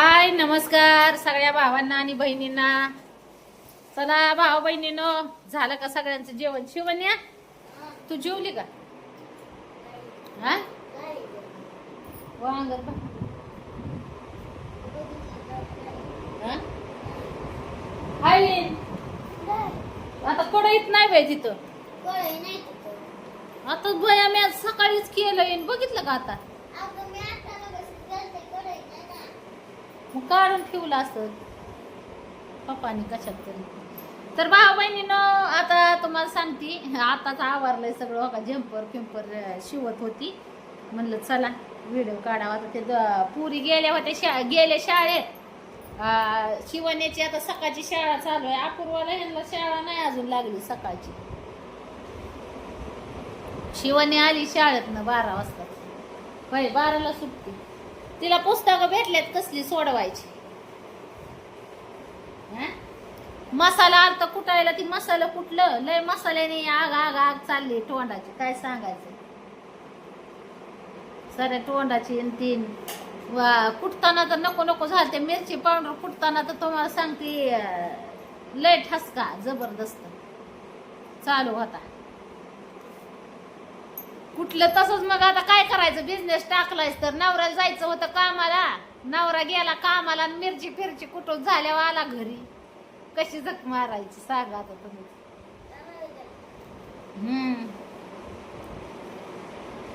हाय नमस्कार सगळ्या भावांना आणि बहिणींना. चला भाऊ बहिणीनो, झालं का सगळ्यांचं जेवण? शिवण्या तू जेवली का? हा वांग हा? हाय आता कडईत नाही बाई तिथं. आता बया मी आज सकाळीच केलंय, बघितलं का आता? मग काढून ठेवलं असत पप्पानी कशात तरी. तर भाऊ बहिणीनं आता तुम्हाला सांगते, आताच आवरलंय सगळं. हो का, झंपर फिंपर शिवत होती. म्हणलं चला व्हिडिओ काढावा. आता ते पुरी गेल्या होत्या गेल्या शाळेत. शिवण्याची आता सकाळची शाळा चालू आहे. अपूर्वाला ह्यांना शाळा नाही अजून लागली सकाळची. शिवणी आली शाळेतनं 12 वाजता. होय 12ला सुटते. तिला पुस्तकं भेटल्यात कसली सोडवायची. मसाला आलता कुटायला, ती मसाला कुठलं लय मसाल्याने आग आग आग चालली तोंडाची. काय सांगायचं, सऱ्या तोंडाची. तीन कुटताना तर नको नको झालते. मिरची पावडर कुटताना तर तुम्हाला सांगते लय ठसका जबरदस्त चालू होता. कुठलं तसंच. मग आता काय करायचं, बिझनेस टाकलायच तर. नवऱ्याला जायचं होतं कामाला, नवरा गेला कामाला, मिरची फिरची कुठून झाल्यावर आला घरी. कशी झक मारायची सांगा आता तुम्ही.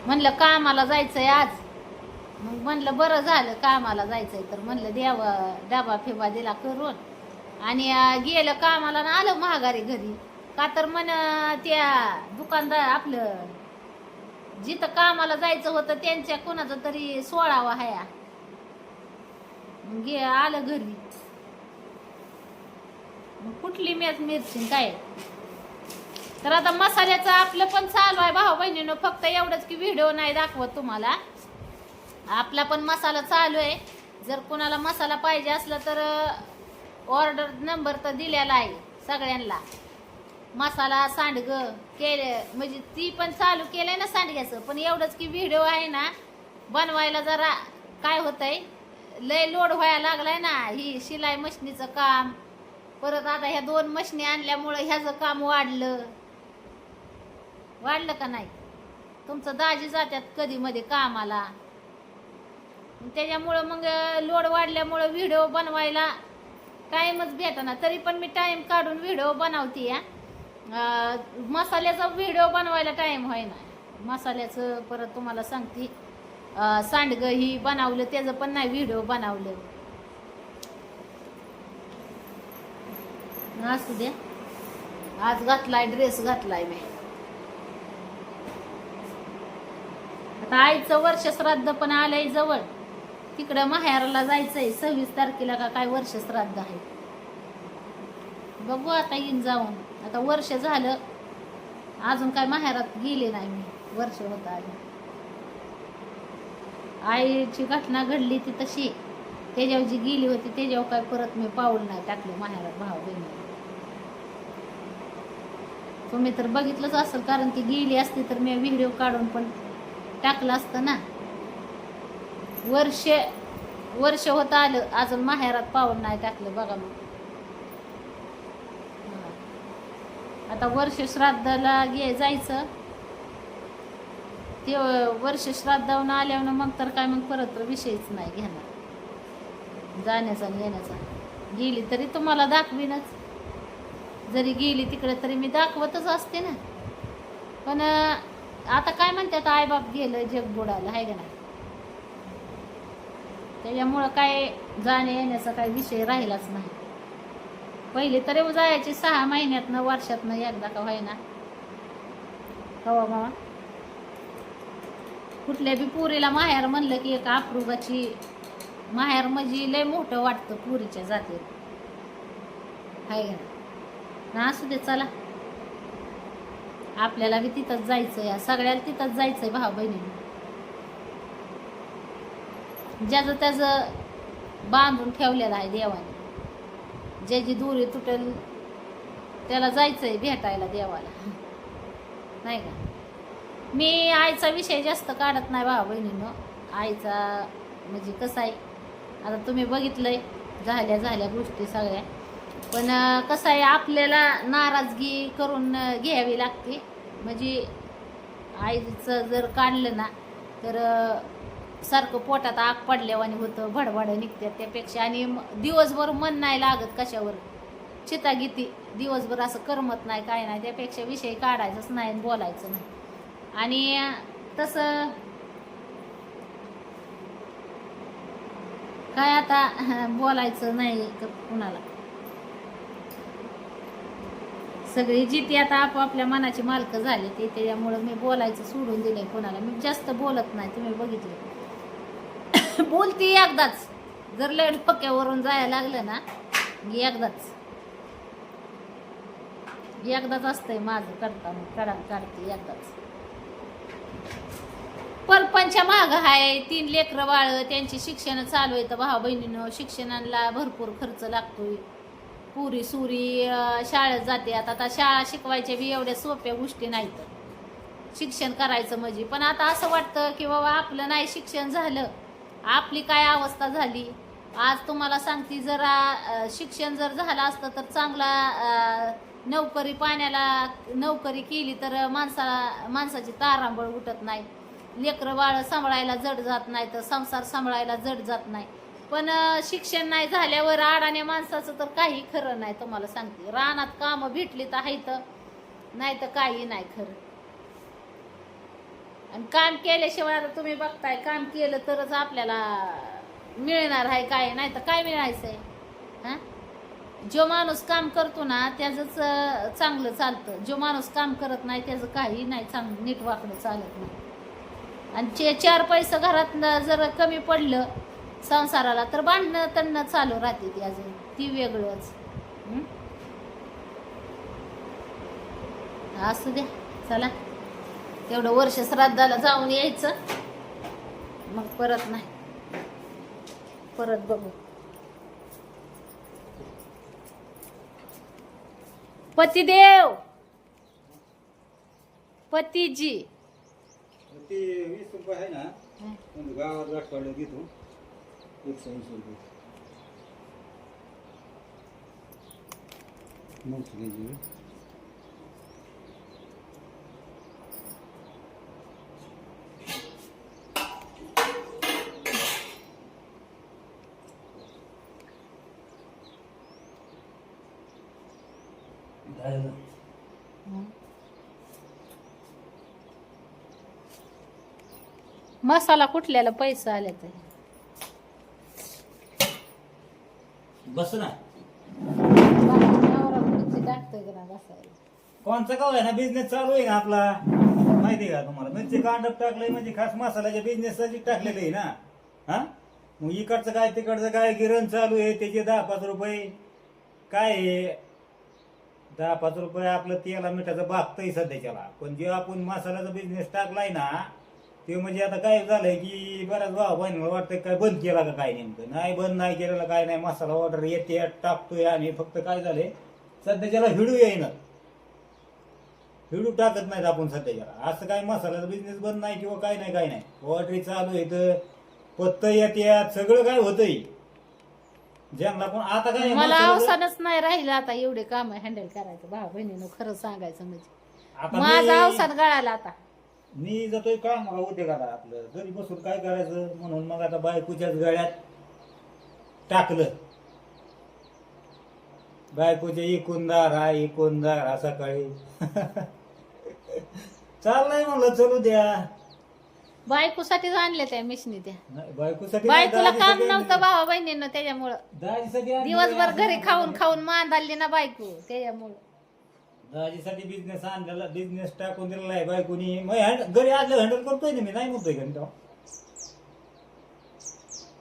म्हणलं कामाला जायचंय आज. मग म्हणलं बरं झालं कामाला जायचंय तर म्हणलं द्यावं, डबा फिबा दिला करून. आणि गेलं कामाला ना आलं महागारी घरी. का तर म्हण त्या दुकानदार आपलं जिथं कामाला जायचं होतं त्यांच्या कोणाचं तरी 16वा हया. आलं घरी. कुठली मिरची काय. तर आता मसाल्याचं आपलं पण चालू आहे भाऊ बहिणीनं. फक्त एवढंच की व्हिडिओ नाही दाखवत तुम्हाला. आपला पण मसाला चालू आहे. जर कोणाला मसाला पाहिजे असला तर ऑर्डर नंबर तर दिलेला आहे सगळ्यांना. मसाला सांडग केले म्हणजे ती पण चालू केलंय ना सांडग्याचं. पण एवढंच की व्हिडिओ आहे ना बनवायला जरा काय होतंय, लय लोड व्हायला लागलाय ना. ही शिलाई मशनीचं काम, परत आता ह्या 2 मशनी आणल्यामुळं ह्याचं काम वाढलं का नाही. तुमचं दाजी जात्यात कधी मध्ये कामाला, त्याच्यामुळं मग लोड वाढल्यामुळं व्हिडिओ बनवायला टाइमच भेटना. तरी पण मी टाइम काढून व्हिडिओ बनवते. या मसाल्याचा व्हिडिओ बनवायला टाइम होय ना. मसाल्याचं परत तुम्हाला सांगते सांडग ही बनवलं, त्याचं पण नाही व्हिडिओ बनवलं. असू द्या. आज घातलाय ड्रेस घातलाय मी. आता आईचं वर्ष श्राद्ध पण आलंय जवळ. तिकडं माहेरला जायचंय 26 तारखेला का काय वर्ष श्राद्ध आहे. बघू आता येईन जाऊन. आता वर्ष झालं अजून काय माहेरात गेले नाही मी. वर्ष होत आलं. आईची घटना घडली ती तशी, त्याच्यावर जी गेली होती त्याच्यावर काय परत मी पाऊल नाही टाकलं माहेरात भाऊ बहिणी. तुम्ही तर बघितलंच असेल, कारण की गेली असती तर मी व्हिडिओ काढून पण टाकलं असतं ना. वर्ष होत आलं अजून माहेरात पाऊल नाही टाकलं. बघा मग आता वर्ष श्राद्धाला जायचं. ते वर्ष श्राद्धावून आल्यावर मग तर काय मग परत विषयच नाही घेणार जाण्याचा आणि येण्याचा. गेली तरी तुम्हाला दाखवीनच. जरी गेली तिकडे तरी मी दाखवतच असते ना. पण आता काय म्हणतात, आईबाप गेलं जग बुडालं आहे का नाही. त्याच्यामुळं काय जाण्या येण्याचा काही विषय राहिलाच नाही. पहिले तरी जायचे 6 महिन्यातनं वर्षातनं एकदा का व्हायना. कवा बाबा कुठल्या बी पुरीला माहेर म्हणलं की एक अप्रूबाची माहेर म्हणजे लय मोठं वाटतं पुरीच्या जातीत आहे ना. असू दे चला, आपल्याला बी तिथंच जायचंय. सगळ्याला तिथंच जायचंय भाऊ बहिणींनी. ज्याचं त्याचं बांधून ठेवलेलं आहे देवाने. ज्याची दुरी तुटेल त्याला जायचंय भेटायला देवाला, नाही का. मी आईचा विषय जास्त काढत नाही भाऊ बहिणीनं. आईचा म्हणजे कसं आहे, आता तुम्ही बघितलंय झाल्या गोष्टी सगळ्या. पण कसं आहे, आपल्याला नाराजगी करून घ्यावी लागते. म्हणजे आईचं जर काढलं ना तर सारखं पोटात आग पडल्यावानी होतं, भडभड निघतात त्यापेक्षा. आणि दिवसभर मन नाही लागत कशावर, चितागीती दिवसभर असं करमत नाही काय नाही. त्यापेक्षा विषय काढायचाच नाही, बोलायचं नाही. आणि तसं काय आता बोलायचं नाही कुणाला. सगळी जिथे आता आपापल्या मनाची मालक झाली ते, त्याच्यामुळं मी बोलायचं सोडून दिलंय कोणाला. मी जास्त बोलत नाही, तुम्ही बघितलं. बोलती एकदाच, जर लय डोक्यावरून जायला लागलं ना एकदाच असतंय माझं काढते एकदाच. परपंच माग आहे, 3 लेकरं बाळ, त्यांची शिक्षण चालू आहे. तर भाऊ बहिणीनं शिक्षणाला भरपूर खर्च लागतोय. पुरी सुरी शाळेत जाते. आता शाळा शिकवायच्या बी एवढ्या सोप्या गोष्टी नाहीत शिक्षण करायचं म्हणजे. पण आता असं वाटतं की बाबा आपलं नाही शिक्षण झालं, आपली काय अवस्था झाली. आज तुम्हाला सांगते, जरा शिक्षण जर झालं असतं तर चांगला नोकरी पाण्याला नोकरी केली तर माणसाची तारांबळ उठत नाही. लेकरं बाळ सांभाळायला जड जात नाही, तर संसार सांभाळायला जड जात नाही. पण शिक्षण नाही झाल्यावर अडाण्या माणसाचं तर काही खरं नाही. तुम्हाला सांगते, रानात कामं भेटली तर आहेत, नाही तर काही नाही खरं. आणि काम केल्याशिवाय आता तुम्ही बघताय, काम केलं तरच आपल्याला मिळणार आहे काय, नाही तर काय मिळायचंय. हा, जो माणूस काम करतो ना त्याचंच चांगलं चालतं. जो माणूस काम करत नाही त्याचं काही नाही चांगलं नीट वाकडं चालत नाही. आणि 4 पैसे घरात जर कमी पडलं संसाराला तर भांडणं तणं चालू राहते ती अजून, ती वेगळंच. असू द्या, चला तेवढं वर्ष श्राद्धाला जाऊन यायचं, मग परत नाही, परत बघू. पतिदेव, पतीजी, ते 20 रुपये आहे ना, गावात गाठवाडलं घेतो 180 रुपये. मग मसाला कुठल्याला पैसा आले तर बस ना. टाकतोय का बसायला. कोणचा गाव आहे ना, बिझनेस चालू आहे ना आपला, माहिती का तुम्हाला. मिरची कांडप टाकलंय म्हणजे खास मसाल्याच्या बिझनेससाठी टाकलेलं आहे ना. हा, मग इकडचं काय तिकडचं काय गिरण चालू आहे, त्याचे 10-5 रुपये काय आहे. 10-5 रुपये आपलं तेला मिठाचं भागतंय सध्याच्याला. पण जेव्हा आपण मसाल्याचा बिझनेस टाकलाय ना, ते म्हणजे आता काय झालंय की बऱ्याच भाव बहिणीला वाटतं काय बंद केला का काय. नेमकं नाही, बंद नाही केलेलं काय नाही. मसाला ऑर्डर येते टाकतोय. आणि फक्त काय झालंय सध्याच्याला व्हिडिओ येईना, व्हिडिओ टाकत नाहीत आपण सध्याच्याला. असं काय मसाल्याचा बिझनेस बंद नाही किंवा काय नाही, काय नाही. ऑर्डर चालू येतं, पत्त येत्यात, सगळं काय होतंय. ज्यांना पण आता काय मला अवसानच नाही राहिलं आता एवढे काम हँडल करायचं. भाऊ बहिणीनं खरं सांगायचं म्हणजे माझा अवसान गळाला आता. मी जातोय कामाला उद्योगाला, आपलं घरी बसून काय करायचं म्हणून मग आता बायकोच्याच गळ्यात टाकलं. बायकोच्या इकून सकाळी चाललंय म्हणलं चलू द्या. बायकोसाठीच आणले त्या मिशनी त्या. बायकोसाठी बायकोला काम नव्हतं भावा बहिणीनं, त्याच्यामुळं दाजीसाठी दिवसभर घरी खाऊन खाऊन मांदाली ना बायको, त्याच्यामुळं दाजीसाठी बिझनेस आणलेला, बिझनेस टाकून दिलेला आहे बायकोनी. मग घरी आलं हँडल करतोय ना मी, नाही म्हणतोय का.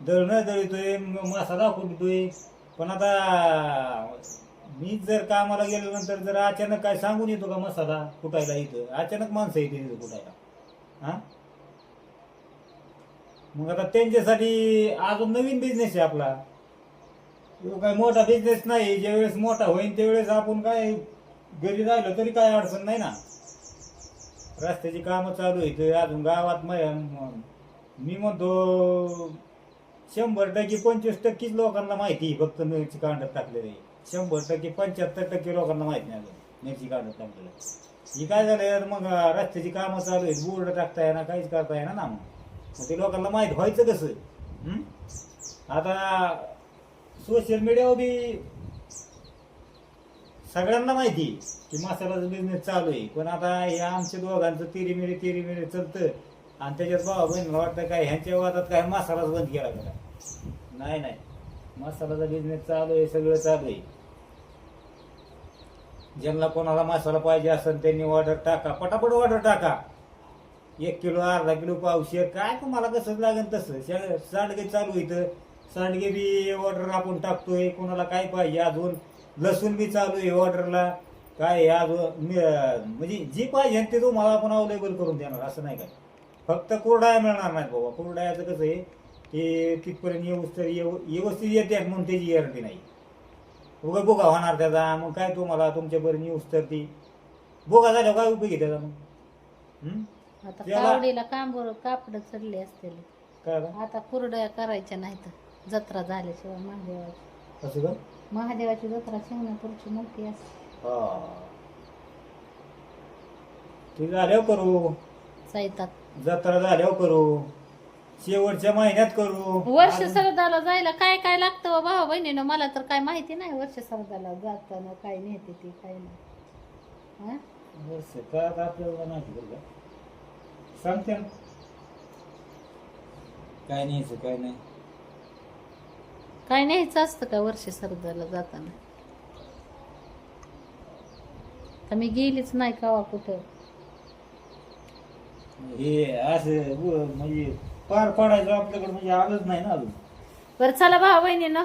दळणं दळतोय, मसाला कुटतोय. पण आता मी जर कामाला गेल्यानंतर जर अचानक काय सांगून येतो का मसाला कुटायला, इथं अचानक माणसं येते तिथं कुटायला. हा, मग आता त्यांच्यासाठी अजून नवीन बिझनेस आहे आपला. तो काय मोठा बिझनेस नाही. ज्यावेळेस मोठा होईल त्यावेळेस आपण काय घरी राहिलो तरी काय अडचण नाही ना. रस्त्याची कामं चालू आहेत अजून गावात. मी म्हणतो 100% 25% लोकांना माहिती आहे फक्त मिरची कांडत टाकलेली आहे. 100% 75% लोकांना माहित नाही अजून मिरची कांडत टाकलेलं ही काय झालं मग रस्त्याची कामं चालू आहेत बोर्ड टाकता येणार काहीच करता येणार ना मग ते लोकांना माहित व्हायचं कसं हं? आता सोशल मीडियावर बी सगळ्यांना माहिती की मसाल्याचा बिझनेस चालू आहे पण आता हे आमच्या दोघांचं तिरीमिरी चालतं आणि त्याच्यात भावा बहिणीला वाटतं काय ह्यांच्या वादात काय मसालाच बंद केला का नाही मसाल्याचा बिझनेस चालू आहे सगळं चालू आहे ज्यांना कोणाला मसाला पाहिजे असेल त्यांनी ऑर्डर टाका पटापट ऑर्डर टाका 1 किलो अर्धा किलो पावशेर काय तुम्हाला कसं लागेल तसं सांडगे चालू इथं सांडगे बी ऑर्डर आपण टाकतोय कोणाला काय पाहिजे अजून लसूण बी चालू आहे ऑर्डरला काय अजून म्हणजे जी पाहिजे ते तुम्हाला आपण अवेलेबल करून देणार असं नाही काय फक्त कुरडाया मिळणार नाहीत बाबा कुरडायाचं कसं आहे की तिथपर्यंत व्यवस्थित येते म्हणून त्याची गॅरंटी नाही उगा बोगा होणार त्याचा मग काय तुम्हाला तुमच्यापर्यंत येऊस तर ती बोगा झाल्यावर काय उपयोग आहे त्याचा मग आता त्याला- कावडीला कापड चढले असतील काय आता कुरड्या करायच्या नाहीत जत्रा झाल्याशिवाय महादेवाची असं का महादेवाची जत्रा शिंगणापूरची मोठी असते हा ते झाल्यावर करू चैतात जत्रा झाल्यावर करू शेवटच्या महिन्यात करू वर्ष सरदाला जायला काय काय लागतं हो भाऊ बहिणीनं मला तर काय माहिती नाही वर्ष सरदाला जाताना काय नेते ती काय नाही हा? वर्ष काय आता आपल्याला माहिती करू का सांगते ना काय न्यायचं काय नाही काय न्यायचं असतं का वर्ष सरदाला जाताना तर मी गेलीच नाही कावा कुठं हे असं म्हणजे पार पाडायचं आपल्याकडे म्हणजे आलंच नाही ना अजून बरं चला भाऊ बहिणीनं